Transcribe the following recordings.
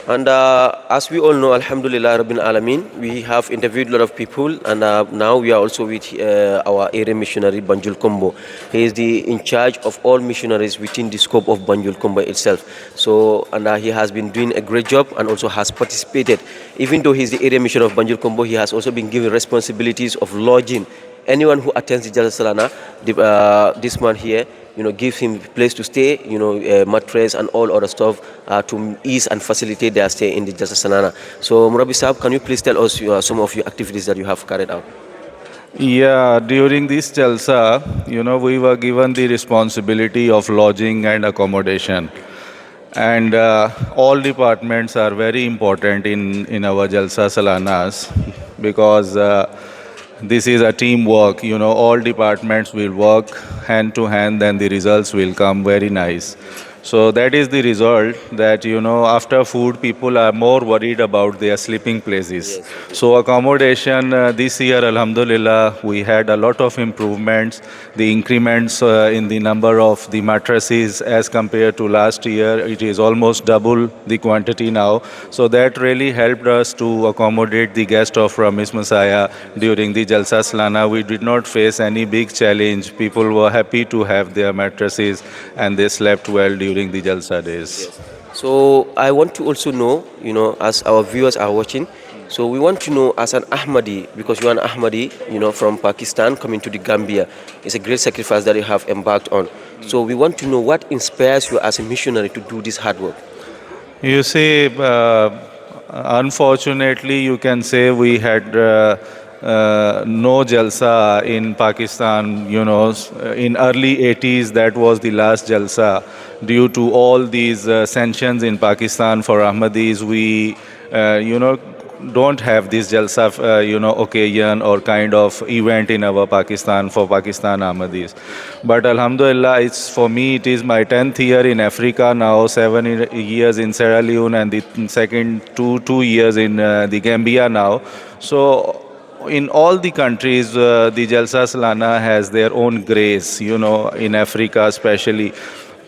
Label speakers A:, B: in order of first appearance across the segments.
A: And as we all know, Alhamdulillah Rabbil Alameen, we have interviewed a lot of people, and now we are also with our area missionary Banjul Kombo. He is in charge of all missionaries within the scope of Banjul Kombo itself. So, and he has been doing a great job and also has participated. Even though he's the area missioner of Banjul Kombo, he has also been given responsibilities of lodging anyone who attends the Jalsa Salana. This man here, gives him place to stay, mattress and all other stuff to ease and facilitate their stay in the Jalsa Salana. So, Murabi Saab, can you please tell us some of your activities that you have carried out?
B: Yeah, during this Jalsa, we were given the responsibility of lodging and accommodation. And all departments are very important in our Jalsa Salanas because this is a teamwork. All departments will work hand to hand, then the results will come very nice. So that is the result that, after food, people are more worried about their sleeping places.
A: Yes,
B: So accommodation this year, Alhamdulillah, we had a lot of improvements. The increments in the number of the mattresses as compared to last year, it is almost double the quantity now. So that really helped us to accommodate the guest of Ramis Messiah during the Jalsa Slana. We did not face any big challenge. People were happy to have their mattresses and they slept well during the Jalsa days.
A: yes. So I want to also know, as our viewers are watching, so we want to know as an Ahmadi, because you are an Ahmadi, from Pakistan coming to the Gambia. It's a great sacrifice that you have embarked on. So we want to know what inspires you as a missionary to do this hard work.
B: You see, unfortunately, you can say we had no Jalsa in Pakistan. In early 80s, that was the last Jalsa. Due to all these sanctions in Pakistan for Ahmadis, we, don't have this Jalsa, occasion or kind of event in our Pakistan for Pakistan Ahmadis. But Alhamdulillah, it's for me, it is my 10th year in Africa now, 7 years in Sierra Leone, and the second two years in the Gambia now. So in all the countries, the Jalsa Salana has their own grace, in Africa especially.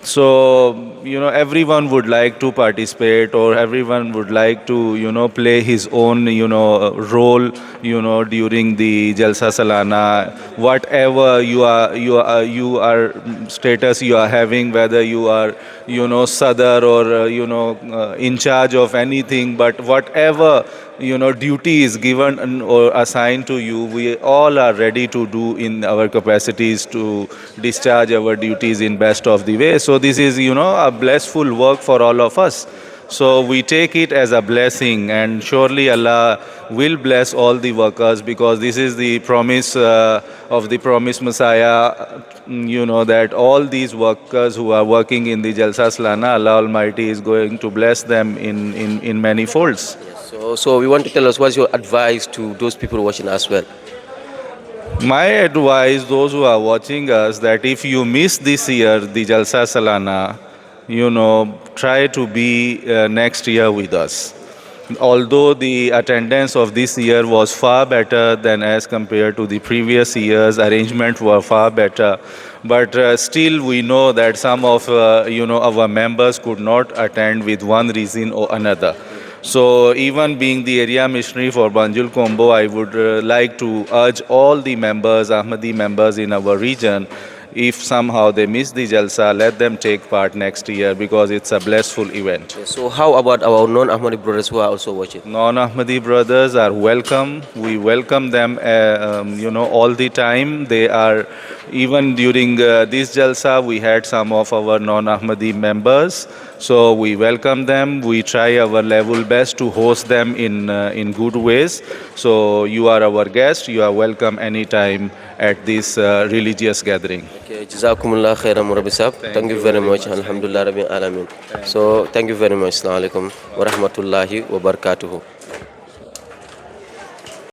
B: So, everyone would like to participate or everyone would like to, play his own, role, during the Jalsa Salana. Whatever you are status you are having, whether you are, Sadar or, in charge of anything, but whatever duty is given or assigned to you, we all are ready to do in our capacities to discharge our duties in best of the way. So this is, a blissful work for all of us. So we take it as a blessing, and surely Allah will bless all the workers, because this is the promise of the promised Messiah. That all these workers who are working in the Jalsa Salana, Allah Almighty is going to bless them in many folds.
A: Yes. So we want to tell us what's your advice to those people watching as well.
B: My advice, those who are watching us, that if you miss this year the Jalsa Salana, try to be next year with us. Although the attendance of this year was far better than as compared to the previous years, arrangements were far better, but still we know that some of our members could not attend with one reason or another. So even being the area missionary for Banjul Kombo, I would like to urge all the members, Ahmadi members in our region, if somehow they miss the Jalsa, let them take part next year, because it's a blissful event.
A: Yes. So how about our non-Ahmadi brothers who are also watching?
B: Non-Ahmadi brothers are welcome. We welcome them, all the time. They are, even during this Jalsa, we had some of our non-Ahmadi members. So we welcome them. We try our level best to host them in good ways. So you are our guest. You are welcome anytime at this religious gathering.
A: Okay, Jazakumullah khairan Murabi Sahab. Thank you very much. Alhamdulillah Rabbil Alamin. So thank you very much. Assalamu alaikum wa rahmatullahi wa barakatuhu.